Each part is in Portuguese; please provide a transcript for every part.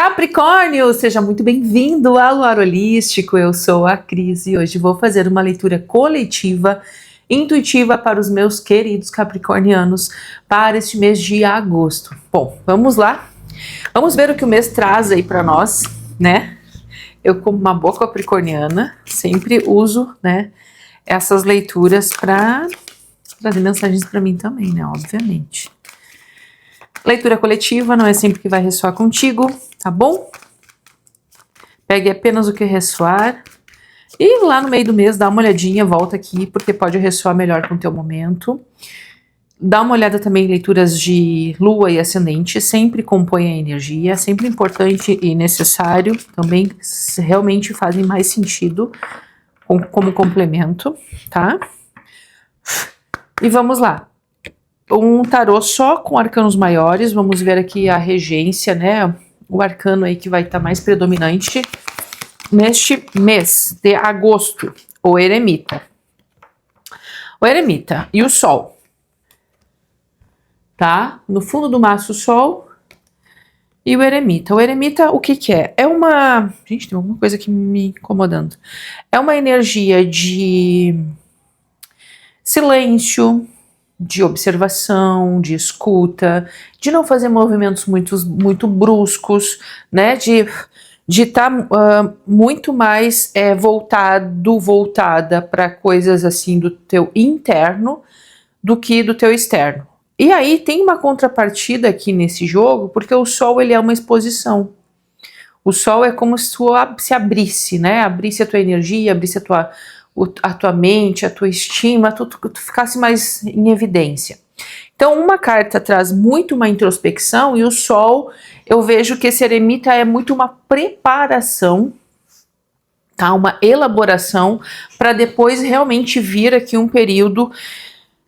Capricórnio, seja muito bem-vindo ao Luar Holístico. Eu sou a Cris e hoje vou fazer uma leitura coletiva, intuitiva para os meus queridos capricornianos para este mês de agosto. Bom, vamos lá? Vamos ver o que o mês traz aí para nós, né? Eu, como uma boa capricorniana, sempre uso, né, essas leituras para trazer mensagens para mim também, né? Obviamente. Leitura coletiva não é sempre que vai ressoar contigo, tá bom? Pegue apenas o que ressoar. E lá no meio do mês, dá uma olhadinha, volta aqui, porque pode ressoar melhor com o teu momento. Dá uma olhada também em leituras de lua e ascendente, sempre compõe a energia, sempre importante e necessário, também realmente fazem mais sentido como complemento, tá? E vamos lá. Um tarô só com arcanos maiores, vamos ver aqui a regência, né? O arcano aí que vai estar mais predominante neste mês de agosto, o eremita. O eremita e o sol, tá? No fundo do maço o sol e o eremita. O eremita, o que que é? É uma... Gente, tem alguma coisa aqui me incomodando. É uma energia de silêncio, de observação, de escuta, de não fazer movimentos muito bruscos, né? De estar muito mais voltada para coisas assim do teu interno do que do teu externo. E aí tem uma contrapartida aqui nesse jogo, porque o sol ele é uma exposição. O sol é como se tu se abrisse, né? Abrisse a tua energia, abrisse a tua mente, a tua estima, tu ficasse mais em evidência. Então, uma carta traz muito uma introspecção e o sol, eu vejo que esse eremita é muito uma preparação, tá? Uma elaboração para depois realmente vir aqui um período,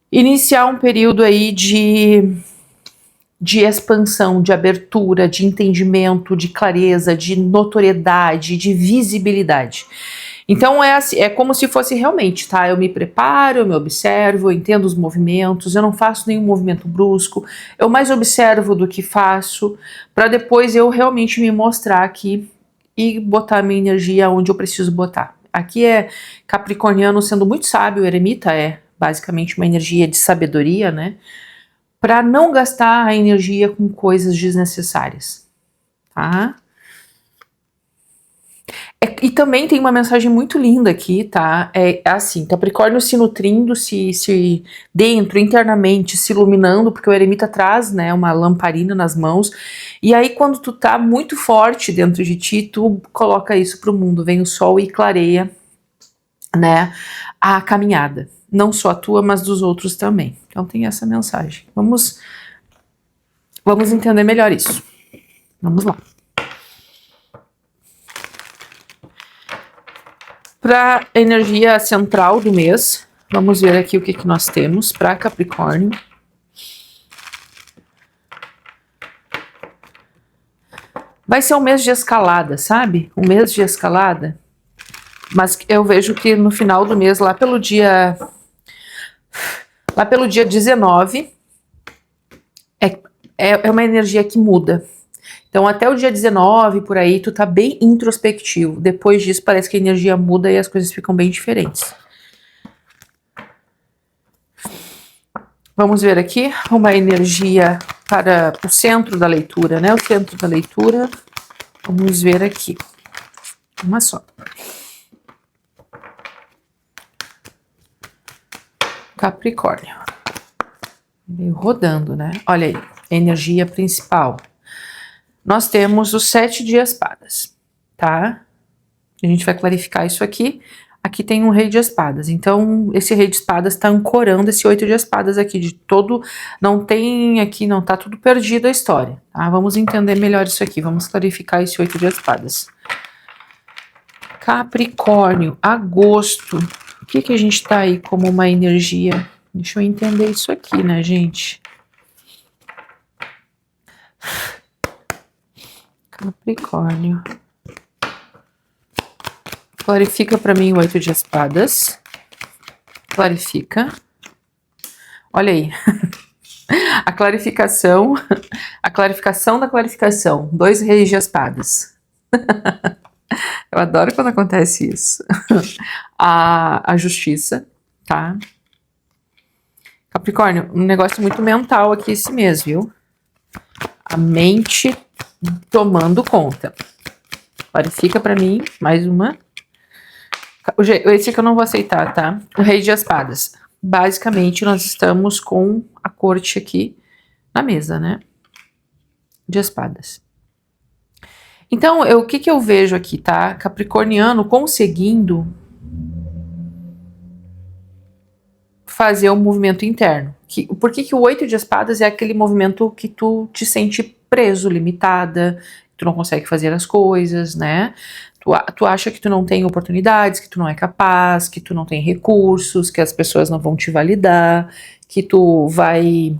iniciar um período aí de expansão, de abertura, de entendimento, de clareza, de notoriedade, de visibilidade. Então é assim, é como se fosse realmente, tá? Eu me preparo, eu me observo, eu entendo os movimentos, eu não faço nenhum movimento brusco, eu mais observo do que faço, para depois eu realmente me mostrar aqui e botar a minha energia onde eu preciso botar. Aqui é capricorniano sendo muito sábio, o eremita é basicamente uma energia de sabedoria, né? Para não gastar a energia com coisas desnecessárias, tá? E também tem uma mensagem muito linda aqui, tá? É assim, Capricórnio se nutrindo, se dentro, internamente, se iluminando, porque o eremita traz, né, uma lamparina nas mãos, e aí quando tu tá muito forte dentro de ti, tu coloca isso pro mundo, vem o sol e clareia, né, a caminhada, não só a tua, mas dos outros também. Então tem essa mensagem. Vamos entender melhor isso. Vamos lá. Para a energia central do mês, vamos ver aqui o que nós temos para Capricórnio. Vai ser um mês de escalada, sabe? Um mês de escalada. Mas eu vejo que no final do mês, lá pelo dia 19, é uma energia que muda. Então até o dia 19, por aí, tu tá bem introspectivo. Depois disso parece que a energia muda e as coisas ficam bem diferentes. Vamos ver aqui uma energia para o centro da leitura, né? O centro da leitura, vamos ver aqui. Uma só. Capricórnio. Veio rodando, né? Olha aí, energia principal. Nós temos o 7 de espadas, tá? A gente vai clarificar isso aqui. Aqui tem um rei de espadas, então esse rei de espadas tá ancorando esse 8 de espadas aqui, de todo, não tem aqui, não tá tudo perdido a história, tá? Vamos entender melhor isso aqui, vamos clarificar esse 8 de espadas. Capricórnio, agosto, o que que a gente tá aí como uma energia? Deixa eu entender isso aqui, né, gente? Capricórnio. Clarifica para mim o 8 de espadas. Clarifica. Olha aí. A clarificação, a clarificação da clarificação. 2 reis de espadas. Eu adoro quando acontece isso. A justiça, tá? Capricórnio, um negócio muito mental aqui esse mês, viu? A mente tomando conta. Clarifica pra mim, mais uma. Esse aqui eu não vou aceitar, tá? O rei de espadas. Basicamente, nós estamos com a corte aqui na mesa, né? De espadas. Então, o que eu vejo aqui, tá? Capricorniano conseguindo fazer um movimento interno. Por que o 8 de espadas é aquele movimento que tu te sente preso, limitada, que tu não consegue fazer as coisas, né? Tu acha que tu não tem oportunidades, que tu não é capaz, que tu não tem recursos, que as pessoas não vão te validar, que tu vai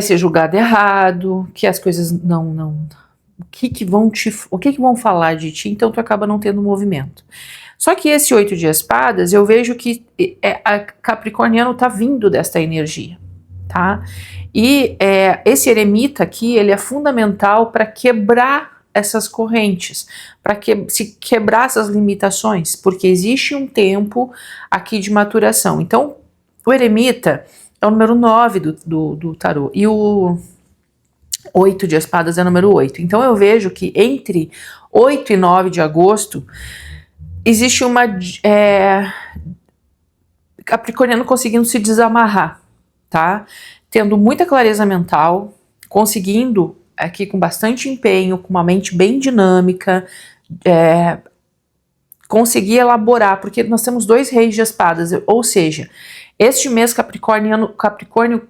ser julgado errado, que as coisas não o que vão falar de ti, então tu acaba não tendo movimento. Só que esse 8 de espadas, eu vejo que a Capricorniano tá vindo desta energia, tá? E esse eremita aqui, ele é fundamental para quebrar essas correntes, para se quebrar essas limitações, porque existe um tempo aqui de maturação. Então, o eremita é o número 9 do tarô, e o 8 de espadas é o número 8. Então eu vejo que entre 8 e 9 de agosto existe uma Capricorniano conseguindo se desamarrar, tá? Tendo muita clareza mental, conseguindo aqui com bastante empenho, com uma mente bem dinâmica, conseguir elaborar, porque nós temos 2 reis de espadas, ou seja, este mês Capricórnio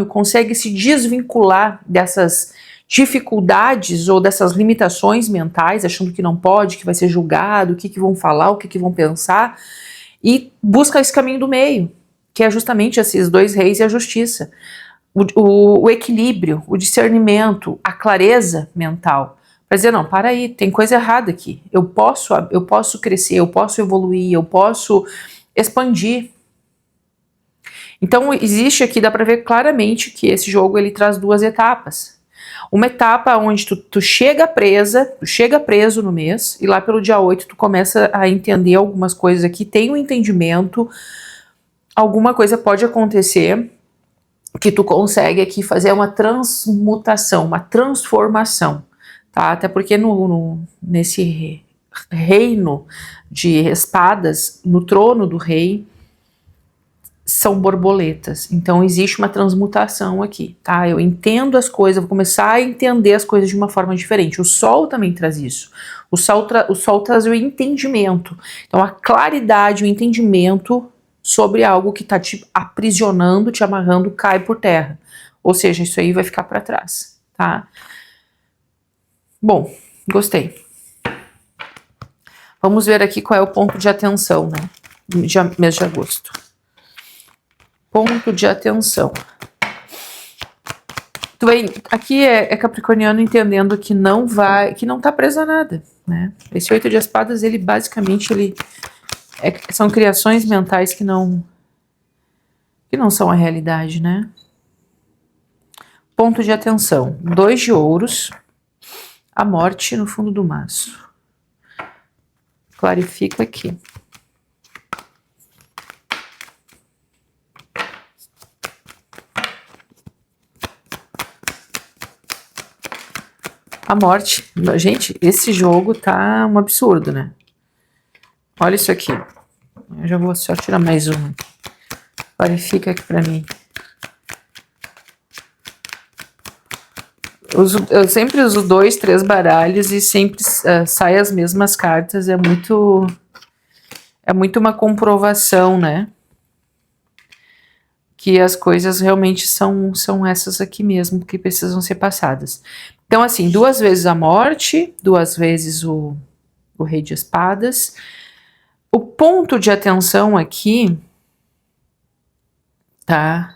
consegue se desvincular dessas dificuldades ou dessas limitações mentais, achando que não pode, que vai ser julgado, o que vão falar, o que vão pensar, e busca esse caminho do meio, que é justamente esses 2 reis e a justiça. O equilíbrio, o discernimento, a clareza mental. Para dizer, não, para aí, tem coisa errada aqui. Eu posso crescer, eu posso evoluir, eu posso expandir. Então, existe aqui, dá para ver claramente que esse jogo ele traz 2 etapas. Uma etapa onde tu chega preso no mês, e lá pelo dia 8 tu começa a entender algumas coisas aqui, tem um entendimento, alguma coisa pode acontecer, que tu consegue aqui fazer uma transmutação, uma transformação, tá? Até porque nesse reino de espadas, no trono do rei, são borboletas. Então existe uma transmutação aqui, tá? Eu entendo as coisas, vou começar a entender as coisas de uma forma diferente. O sol também traz isso. O sol traz o entendimento. Então a claridade, o entendimento sobre algo que tá te aprisionando, te amarrando, cai por terra. Ou seja, isso aí vai ficar para trás, tá? Bom, gostei. Vamos ver aqui qual é o ponto de atenção, né? Mês de agosto. Ponto de atenção. Aqui é Capricorniano entendendo que não tá preso a nada, né? Esse 8 de espadas, ele basicamente, são criações mentais que não são a realidade, né? Ponto de atenção. 2 de ouros, a morte no fundo do maço. Clarifica aqui. A morte. Gente, esse jogo tá um absurdo, né? Olha isso aqui. Eu já vou só tirar mais um. Clarifica aqui pra mim. Eu sempre uso 2, 3 baralhos e sempre sai as mesmas cartas. É muito uma comprovação, né? Que as coisas realmente são essas aqui mesmo que precisam ser passadas. Então, assim, 2 vezes a morte, 2 vezes o rei de espadas. O ponto de atenção aqui, tá?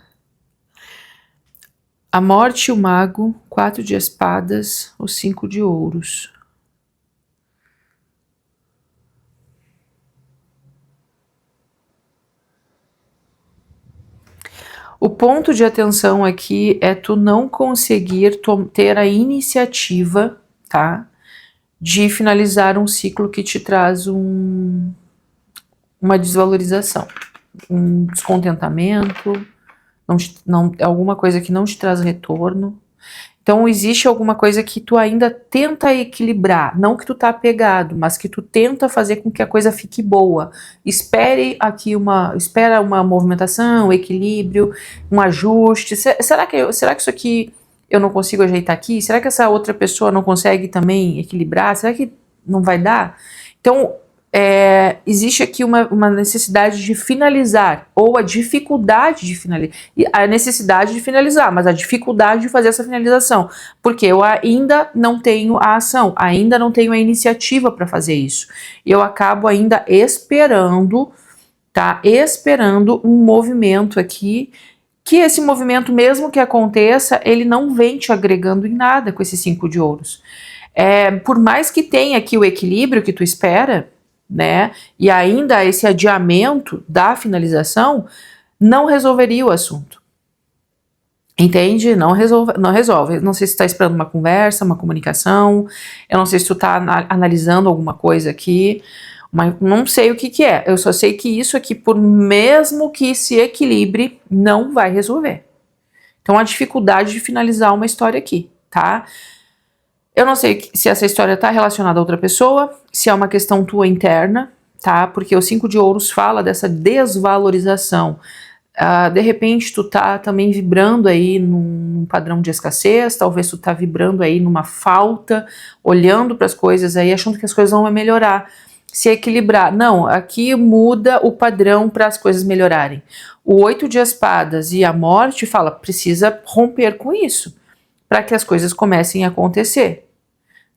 A morte e o mago, 4 de espadas, o 5 de ouros. O ponto de atenção aqui é tu não conseguir ter a iniciativa, tá? De finalizar um ciclo que te traz uma desvalorização, um descontentamento, alguma coisa que não te traz retorno. Então existe alguma coisa que tu ainda tenta equilibrar, não que tu tá apegado, mas que tu tenta fazer com que a coisa fique boa. Espera uma movimentação, um equilíbrio, um ajuste. Será que isso aqui eu não consigo ajeitar aqui? Será que essa outra pessoa não consegue também equilibrar? Será que não vai dar? Então existe aqui uma necessidade de finalizar, ou a dificuldade de finalizar, a necessidade de finalizar, mas a dificuldade de fazer essa finalização, porque eu ainda não tenho a ação, ainda não tenho a iniciativa para fazer isso, e eu acabo ainda esperando, tá? Esperando um movimento aqui, que esse movimento, mesmo que aconteça, ele não vem te agregando em nada com esses 5 de ouros. Por mais que tenha aqui o equilíbrio que tu espera, né? E ainda esse adiamento da finalização não resolveria o assunto. Entende? Não resolve. Não sei se tu tá esperando uma conversa, uma comunicação, eu não sei se tu tá analisando alguma coisa aqui, mas não sei o que é. Eu só sei que isso aqui, por mesmo que se equilibre, não vai resolver. Então a dificuldade de finalizar uma história aqui, tá? Eu não sei se essa história está relacionada a outra pessoa, se é uma questão tua interna, tá? Porque o 5 de ouros fala dessa desvalorização. De repente tu tá também vibrando aí num padrão de escassez, talvez tu tá vibrando aí numa falta, olhando para as coisas aí, achando que as coisas vão melhorar, se equilibrar. Não, aqui muda o padrão para as coisas melhorarem. O 8 de espadas e a morte fala, precisa romper com isso, para que as coisas comecem a acontecer.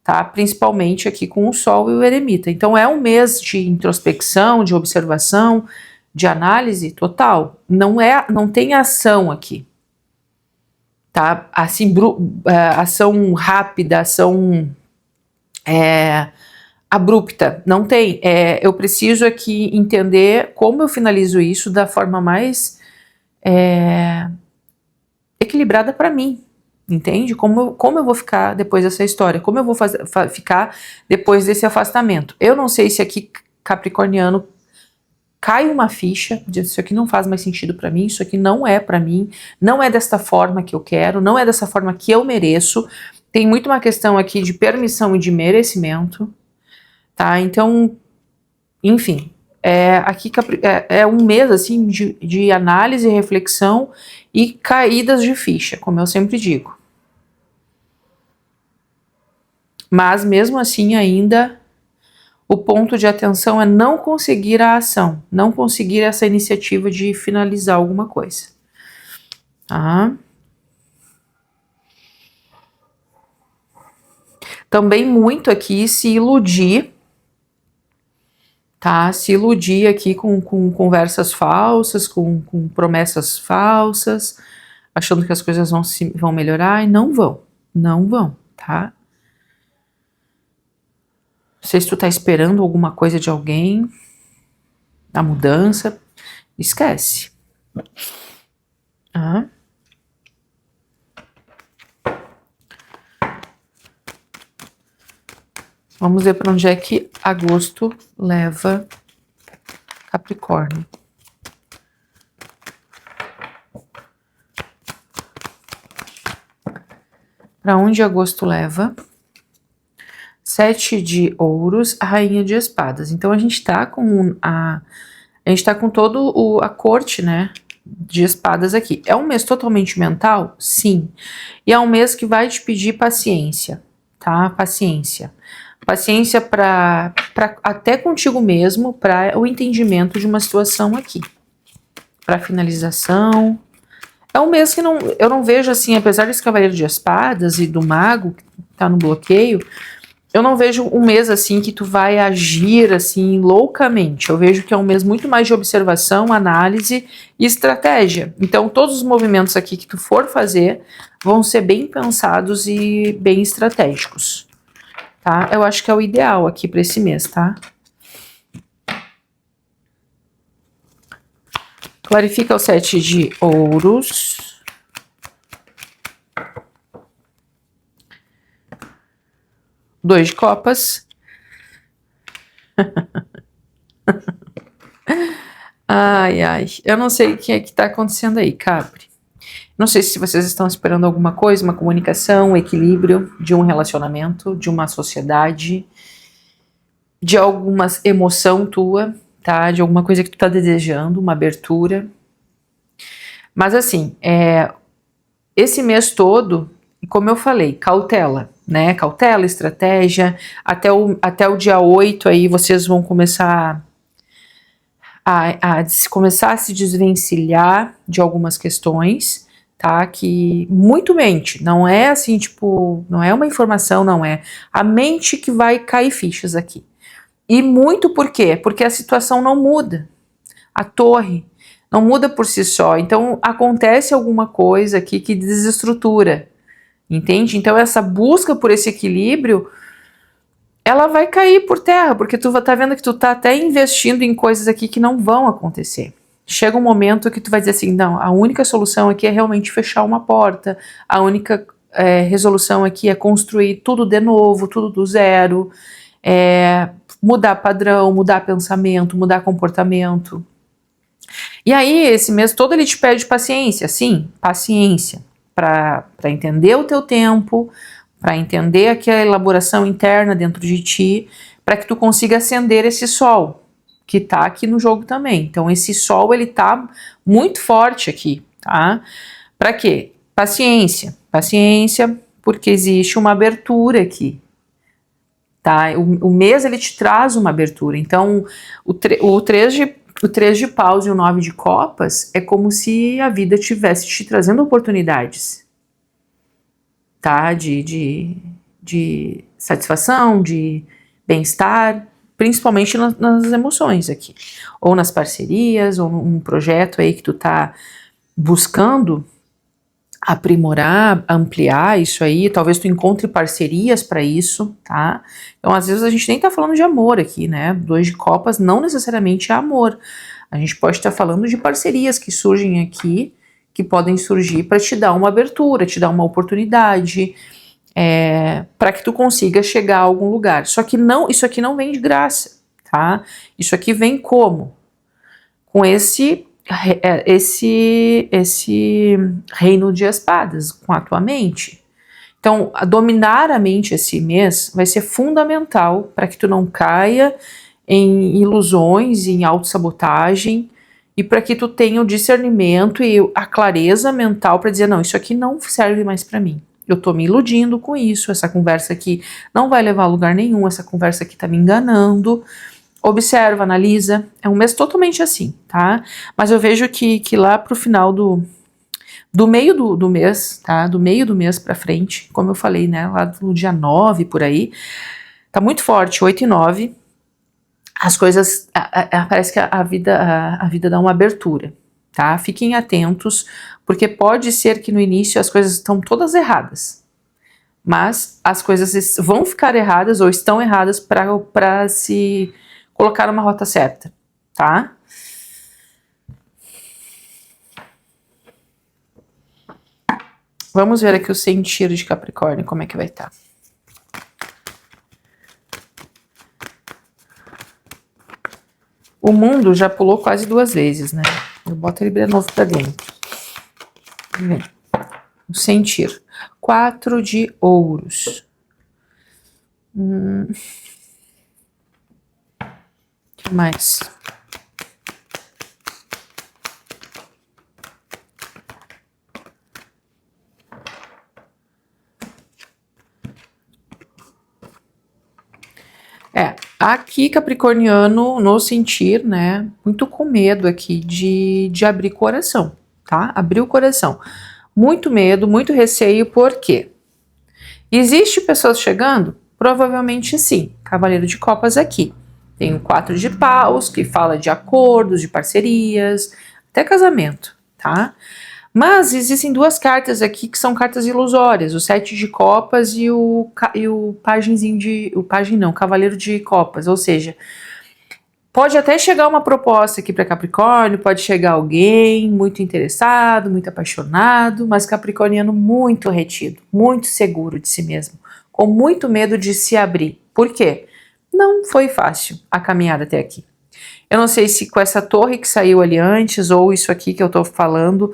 Tá? Principalmente aqui com o Sol e o Eremita. Então é um mês de introspecção, de observação, de análise total. Não tem ação aqui, tá? Assim, ação rápida, ação abrupta, não tem. Eu preciso aqui entender como eu finalizo isso da forma mais equilibrada para mim. Entende? Como eu vou ficar depois dessa história? Como eu vou ficar depois desse afastamento? Eu não sei se aqui, capricorniano, cai uma ficha de isso aqui não faz mais sentido para mim, isso aqui não é para mim, não é desta forma que eu quero, não é dessa forma que eu mereço. Tem muito uma questão aqui de permissão e de merecimento, tá? Então, enfim, aqui é um mês assim de análise, reflexão e caídas de ficha, como eu sempre digo. Mas mesmo assim ainda o ponto de atenção é não conseguir a ação, não conseguir essa iniciativa de finalizar alguma coisa. Tá? Também muito aqui se iludir, tá? Se iludir aqui com conversas falsas, com promessas falsas, achando que as coisas vão melhorar e não vão, tá? Não sei se tu tá esperando alguma coisa de alguém, a mudança, esquece. Tá? Vamos ver para onde é que agosto leva Capricórnio. Para onde agosto leva? 7 de ouros, a rainha de espadas. Então a gente tá com todo a corte, né, de espadas aqui. É um mês totalmente mental? Sim. E é um mês que vai te pedir paciência, tá? Paciência. Paciência para até contigo mesmo, para o entendimento de uma situação aqui. Para finalização. É um mês que eu não vejo assim, apesar desse cavaleiro de espadas e do mago que tá no bloqueio, eu não vejo um mês assim que tu vai agir assim loucamente. Eu vejo que é um mês muito mais de observação, análise e estratégia. Então todos os movimentos aqui que tu for fazer vão ser bem pensados e bem estratégicos, tá? Eu acho que é o ideal aqui para esse mês, tá? Clarifica o 7 de ouros. Dois de copas. Ai, ai. Eu não sei o que é que tá acontecendo aí, Capri. Não sei se vocês estão esperando alguma coisa, uma comunicação, um equilíbrio de um relacionamento, de uma sociedade, de alguma emoção tua, tá? De alguma coisa que tu tá desejando, uma abertura. Mas assim, esse mês todo, como eu falei, cautela, né? Cautela, estratégia. Até o dia 8 aí vocês vão começar começar a se desvencilhar de algumas questões, tá? Que muito mente, não é assim, tipo, não é uma informação, não é a mente que vai cair fichas aqui. E muito por quê? Porque a situação não muda. A torre não muda por si só. Então acontece alguma coisa aqui que desestrutura, entende? Então essa busca por esse equilíbrio, ela vai cair por terra, porque tu tá vendo que tu tá até investindo em coisas aqui que não vão acontecer. Chega um momento que tu vai dizer assim, não, a única solução aqui é realmente fechar uma porta, a única resolução aqui é construir tudo de novo, tudo do zero, mudar padrão, mudar pensamento, mudar comportamento. E aí, esse mês todo ele te pede paciência, sim, paciência, para entender o teu tempo, para entender aquela elaboração interna dentro de ti, para que tu consiga acender esse sol, que tá aqui no jogo também. Então, esse sol, ele tá muito forte aqui, tá? Para quê? Paciência, paciência, porque existe uma abertura aqui, tá? O mês, ele te traz uma abertura. Então, o 3 de paus e o 9 de copas é como se a vida estivesse te trazendo oportunidades, tá? De satisfação, de bem-estar, principalmente nas emoções aqui. Ou nas parcerias, ou num projeto aí que tu tá buscando aprimorar, ampliar isso aí, talvez tu encontre parcerias para isso, tá? Então, às vezes a gente nem tá falando de amor aqui, né? 2 de copas não necessariamente é amor. A gente pode estar falando de parcerias que surgem aqui, que podem surgir para te dar uma abertura, te dar uma oportunidade, para que tu consiga chegar a algum lugar. Só que não, isso aqui não vem de graça, tá? Isso aqui vem como? Com esse reino de espadas, com a tua mente. Então, dominar a mente esse mês vai ser fundamental para que tu não caia em ilusões, em autossabotagem, e para que tu tenha o discernimento e a clareza mental para dizer, não, isso aqui não serve mais para mim. Eu tô me iludindo com isso, essa conversa aqui não vai levar a lugar nenhum, essa conversa aqui tá me enganando. Observa, analisa, é um mês totalmente assim, tá? Mas eu vejo que lá pro final do meio do mês, tá? Do meio do mês pra frente, como eu falei, né? Lá no dia 9, por aí, tá muito forte, 8 e 9, as coisas, parece que a vida dá uma abertura, tá? Fiquem atentos, porque pode ser que no início as coisas estão todas erradas, mas as coisas vão ficar erradas ou estão erradas para se colocar numa rota certa, tá? Vamos ver aqui o sentir de Capricórnio, como é que vai estar. O mundo já pulou quase 2 vezes, né? Eu boto ele de novo pra dentro. O sentir. 4 de ouros. Que mais? Aqui capricorniano no sentir, né, muito com medo aqui de abrir coração, tá? Abrir o coração. Muito medo, muito receio, por quê? Existe pessoas chegando? Provavelmente sim. Cavaleiro de copas aqui. Tem o 4 de paus, que fala de acordos, de parcerias, até casamento, tá? Mas existem 2 cartas aqui que são cartas ilusórias, o 7 de copas e o pagenzinho o pajem não, cavaleiro de copas, ou seja, Pode até chegar uma proposta aqui para Capricórnio, pode chegar alguém muito interessado, muito apaixonado, mas capricorniano muito retido, muito seguro de si mesmo, com muito medo de se abrir. Por quê? Não foi fácil a caminhada até aqui. Eu não sei se com essa torre que saiu ali antes, ou isso aqui que eu tô falando,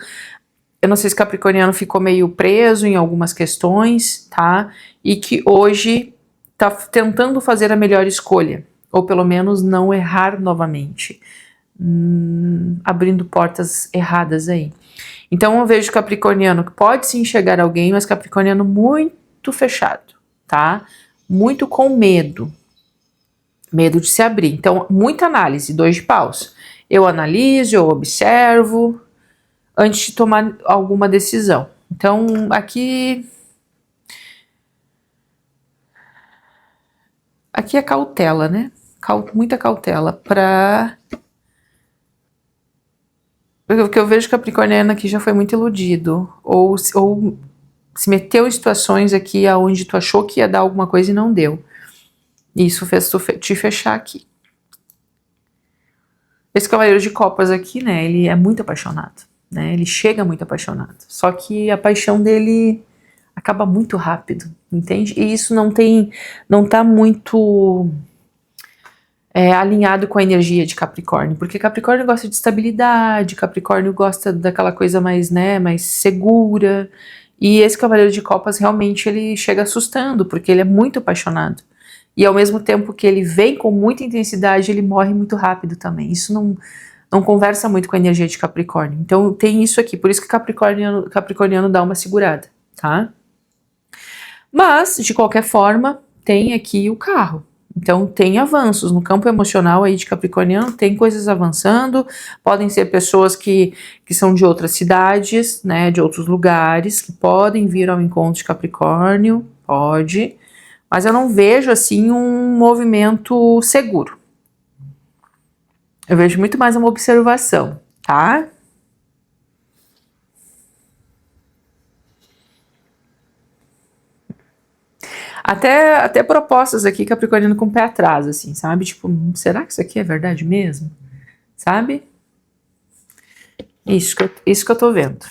eu não sei se capricorniano ficou meio preso em algumas questões, tá? E que hoje tá tentando fazer a melhor escolha, ou pelo menos não errar novamente, abrindo portas erradas aí. Então eu vejo capricorniano que pode sim chegar alguém, mas capricorniano muito fechado, tá? Muito com medo de se abrir. Então, muita análise, 2 de paus. Eu analiso, eu observo, antes de tomar alguma decisão. Então, aqui é cautela, né? Muita cautela para... Porque eu vejo capricorniano aqui já foi muito iludido, ou se meteu em situações aqui onde tu achou que ia dar alguma coisa e não deu. Isso fez tu te fechar aqui. Esse cavaleiro de copas aqui, né, ele é muito apaixonado, né, ele chega muito apaixonado, só que a paixão dele acaba muito rápido, entende? E isso não tá muito alinhado com a energia de Capricórnio, porque Capricórnio gosta de estabilidade, Capricórnio gosta daquela coisa mais, né, mais segura, e esse cavaleiro de copas realmente ele chega assustando, porque ele é muito apaixonado. E ao mesmo tempo que ele vem com muita intensidade, ele morre muito rápido também. Isso não conversa muito com a energia de Capricórnio. Então tem isso aqui, por isso que Capricorniano dá uma segurada, tá? Mas, de qualquer forma, tem aqui o carro. Então tem avanços no campo emocional aí de Capricorniano, tem coisas avançando, podem ser pessoas que são de outras cidades, né, de outros lugares, que podem vir ao encontro de Capricórnio, pode... Mas eu não vejo, assim, um movimento seguro. Eu vejo muito mais uma observação, tá? Até propostas aqui, capricorniano com o pé atrás, assim, sabe? Tipo, será que isso aqui é verdade mesmo? Sabe? Isso que eu tô vendo.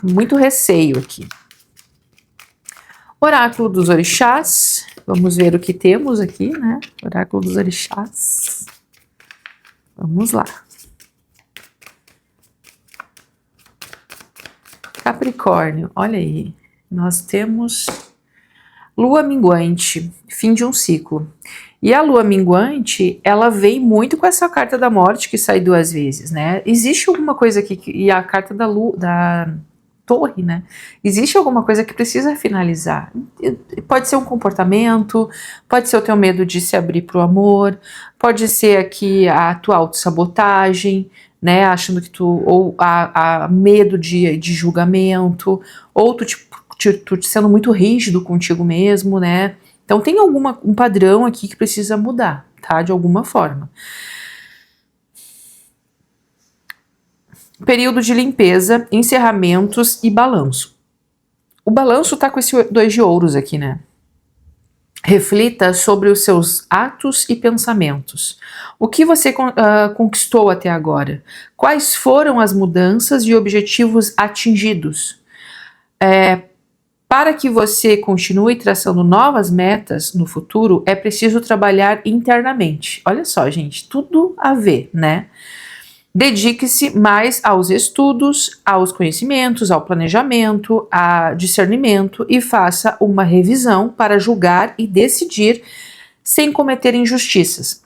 Muito receio aqui. Oráculo dos orixás, vamos ver o que temos aqui, né? Oráculo dos orixás. Vamos lá. Capricórnio, olha aí. Nós temos lua minguante, fim de um ciclo. E a lua minguante, ela vem muito com essa carta da morte que sai 2 vezes, né? Existe alguma coisa aqui, e a carta da torre, né? Existe alguma coisa que precisa finalizar. Pode ser um comportamento, pode ser o teu medo de se abrir para o amor, pode ser aqui a tua autossabotagem, né? Achando que ou a medo de julgamento, ou tu sendo muito rígido contigo mesmo, né? Então tem um padrão aqui que precisa mudar, tá? De alguma forma. Período de limpeza, encerramentos e balanço. O balanço tá com esse 2 de ouros aqui, né? Reflita sobre os seus atos e pensamentos. O que você conquistou até agora? Quais foram as mudanças e objetivos atingidos? Para que você continue traçando novas metas no futuro, é preciso trabalhar internamente. Olha só, gente, tudo a ver, né? Dedique-se mais aos estudos, aos conhecimentos, ao planejamento, a discernimento e faça uma revisão para julgar e decidir sem cometer injustiças.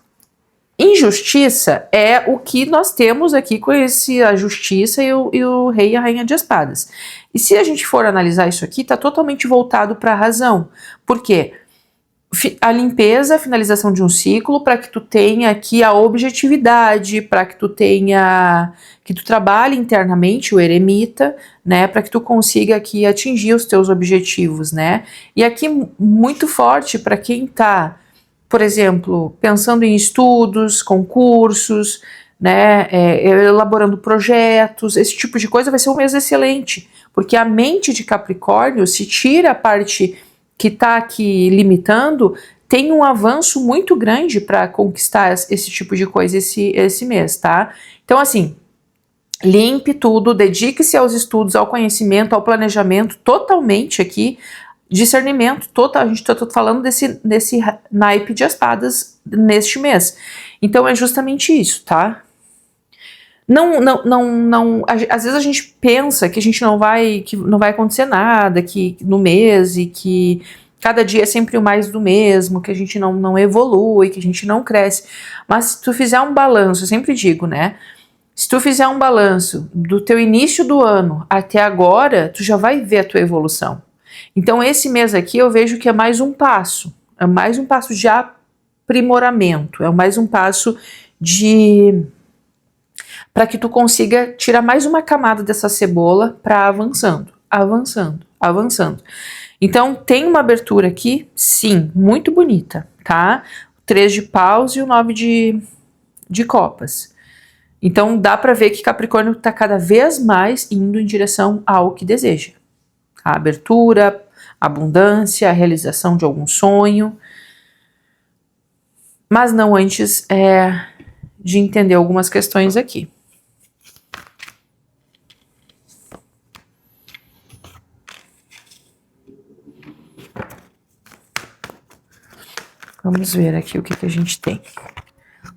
Injustiça é o que nós temos aqui com a justiça e o rei e a rainha de espadas. E se a gente for analisar isso aqui, está totalmente voltado para a razão. Por quê? A limpeza, a finalização de um ciclo, para que tu tenha aqui a objetividade, para que tu trabalhe internamente o eremita, né, para que tu consiga aqui atingir os teus objetivos, né? E aqui muito forte para quem tá, por exemplo, pensando em estudos, concursos, né, elaborando projetos, esse tipo de coisa vai ser um mês excelente, porque a mente de Capricórnio, se tira a parte que está aqui limitando, tem um avanço muito grande para conquistar esse tipo de coisa esse mês, tá? Então, assim, limpe tudo, dedique-se aos estudos, ao conhecimento, ao planejamento, totalmente aqui, discernimento total. A gente tá falando desse naipe de espadas neste mês. Então, é justamente isso, tá? Às vezes a gente pensa que que não vai acontecer nada, que no mês, e que cada dia é sempre o mais do mesmo, que a gente não evolui, que a gente não cresce. Mas se tu fizer um balanço, eu sempre digo, né? Se tu fizer um balanço do teu início do ano até agora, tu já vai ver a tua evolução. Então esse mês aqui eu vejo que é mais um passo de aprimoramento, é mais um passo de para que tu consiga tirar mais uma camada dessa cebola para avançando. Então tem uma abertura aqui, sim, muito bonita, tá? O 3 de paus e o 9 de copas. Então dá para ver que Capricórnio está cada vez mais indo em direção ao que deseja. A abertura, a abundância, a realização de algum sonho. Mas não antes de entender algumas questões aqui. Vamos ver aqui o que a gente tem.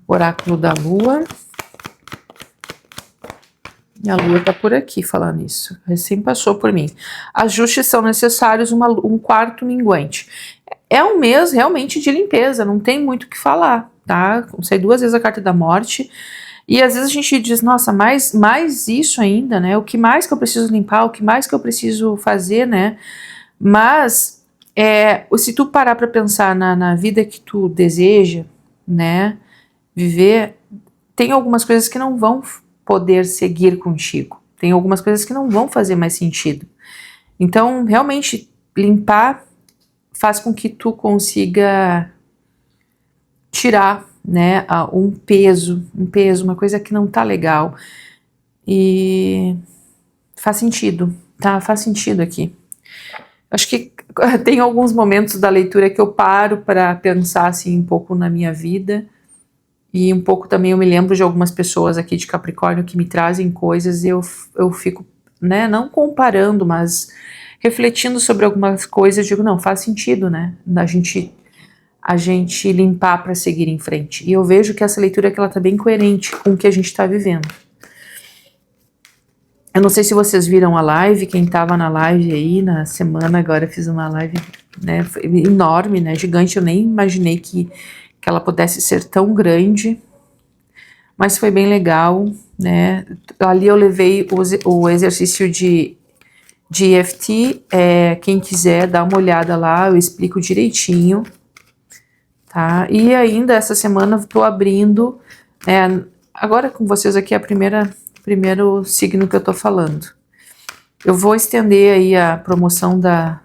Oráculo da Lua. E a Lua tá por aqui falando isso. Recém passou por mim. Ajustes são necessários, um quarto minguante. É um mês realmente de limpeza, não tem muito o que falar, tá? Sai 2 vezes a carta da morte. E às vezes a gente diz, nossa, mais isso ainda, né? O que mais que eu preciso limpar, o que mais que eu preciso fazer, né? Mas se tu parar para pensar na vida que tu deseja, né, viver, tem algumas coisas que não vão poder seguir contigo, tem algumas coisas que não vão fazer mais sentido. Então, realmente, limpar faz com que tu consiga tirar, né, um peso, uma coisa que não tá legal. E faz sentido, tá? Faz sentido aqui. Acho que tem alguns momentos da leitura que eu paro para pensar assim um pouco na minha vida, e um pouco também eu me lembro de algumas pessoas aqui de Capricórnio que me trazem coisas e eu fico, né, não comparando, mas refletindo sobre algumas coisas, digo, não, faz sentido, né, a gente limpar para seguir em frente. E eu vejo que essa leitura aqui, ela tá bem coerente com o que a gente está vivendo. Eu não sei se vocês viram a live, quem tava na live aí na semana, agora eu fiz uma live, né, enorme, né, gigante, eu nem imaginei que ela pudesse ser tão grande, mas foi bem legal, né, ali eu levei o exercício de EFT, quem quiser dar uma olhada lá, eu explico direitinho, tá, e ainda essa semana eu tô abrindo, agora com vocês aqui primeiro signo que eu tô falando. Eu vou estender aí a promoção da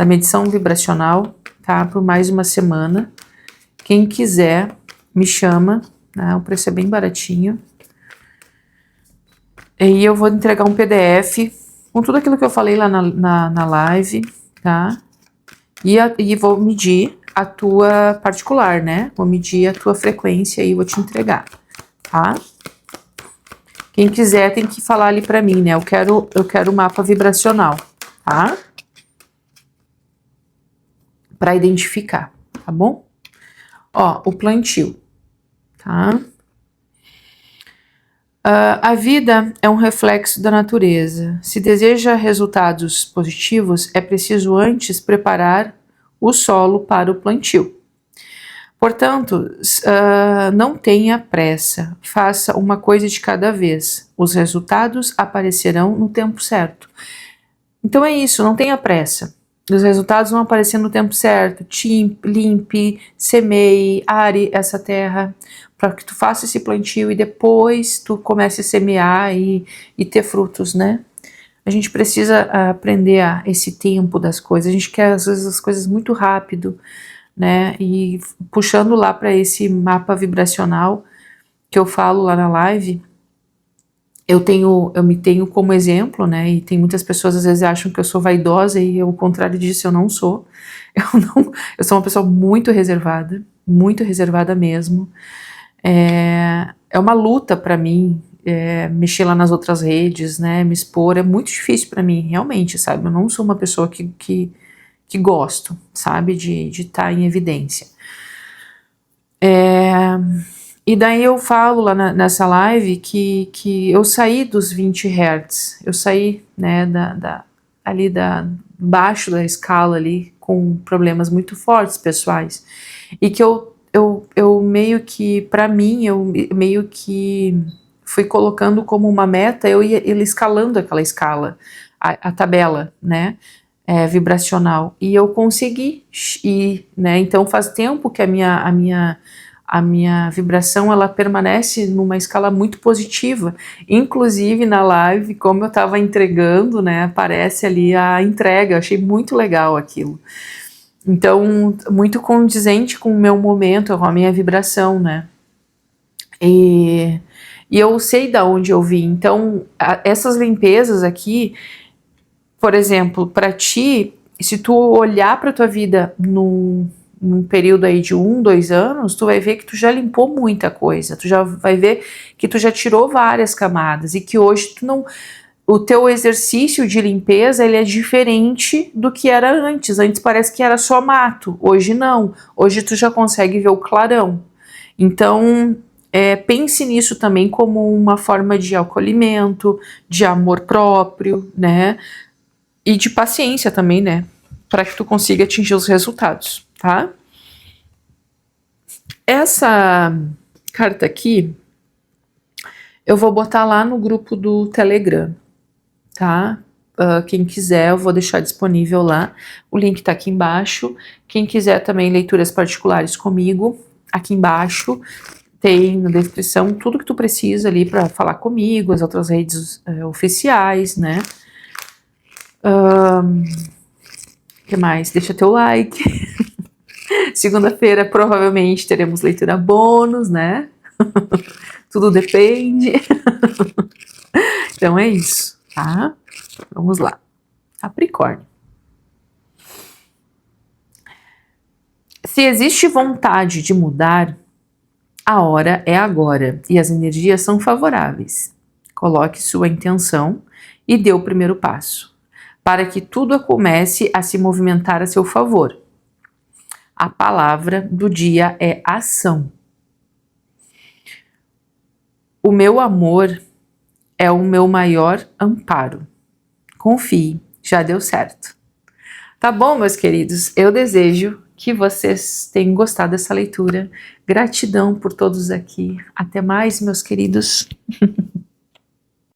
medição vibracional, tá? Por mais uma semana. Quem quiser, me chama, né? O preço é bem baratinho. E eu vou entregar um PDF com tudo aquilo que eu falei lá na live, tá? E vou medir a tua particular, né? Vou medir a tua frequência e vou te entregar, tá? Quem quiser tem que falar ali pra mim, né? Eu quero o mapa vibracional, tá? Pra identificar, tá bom? Ó, o plantio, tá? A vida é um reflexo da natureza. Se deseja resultados positivos, é preciso antes preparar o solo para o plantio. Portanto, não tenha pressa, faça uma coisa de cada vez. Os resultados aparecerão no tempo certo. Então é isso, não tenha pressa. Os resultados vão aparecer no tempo certo. Limpe, semeie, are essa terra para que tu faça esse plantio e depois tu comece a semear e ter frutos, né? A gente precisa aprender esse tempo das coisas. A gente quer às vezes as coisas muito rápido, né? E puxando lá para esse mapa vibracional que eu falo lá na live, eu me tenho como exemplo, né? E tem muitas pessoas às vezes acham que eu sou vaidosa e ao contrário disso eu não sou. Eu sou uma pessoa muito reservada mesmo. É uma luta pra mim, mexer lá nas outras redes, né? Me expor é muito difícil pra mim, realmente, sabe? Eu não sou uma pessoa que gosto, sabe? De estar em evidência. E daí eu falo lá nessa live que eu saí dos 20 Hz, eu saí, né, ali baixo da escala ali, com problemas muito fortes pessoais, e que eu meio que, pra mim, eu meio que fui colocando como uma meta, eu ia escalando aquela escala, a tabela, né, vibracional, e eu consegui ir, né, então faz tempo que a minha vibração, ela permanece numa escala muito positiva, inclusive na live, como eu estava entregando, né, aparece ali a entrega, eu achei muito legal aquilo, então, muito condizente com o meu momento, com a minha vibração, né, e eu sei da onde eu vim, então, essas limpezas aqui, por exemplo, para ti, se tu olhar para tua vida num período aí de 2 anos, tu vai ver que tu já limpou muita coisa, tu já vai ver que tu já tirou várias camadas e que hoje tu não, o teu exercício de limpeza, ele é diferente do que era antes. Antes parece que era só mato, hoje não, hoje tu já consegue ver o clarão. Então, pense nisso também como uma forma de acolhimento, de amor próprio, né? E de paciência também, né? Para que tu consiga atingir os resultados, tá? Essa carta aqui, eu vou botar lá no grupo do Telegram, tá? Quem quiser, eu vou deixar disponível lá. O link tá aqui embaixo. Quem quiser também leituras particulares comigo, aqui embaixo tem na descrição tudo que tu precisa ali para falar comigo, as outras redes oficiais, né? Que mais? Deixa teu like. Segunda-feira provavelmente teremos leitura bônus, né? Tudo depende. Então é isso, tá? Vamos lá. Capricórnio. Se existe vontade de mudar, a hora é agora e as energias são favoráveis. Coloque sua intenção e dê o primeiro passo, para que tudo comece a se movimentar a seu favor. A palavra do dia é ação. O meu amor é o meu maior amparo. Confie, já deu certo. Tá bom, meus queridos? Eu desejo que vocês tenham gostado dessa leitura. Gratidão por todos aqui. Até mais, meus queridos.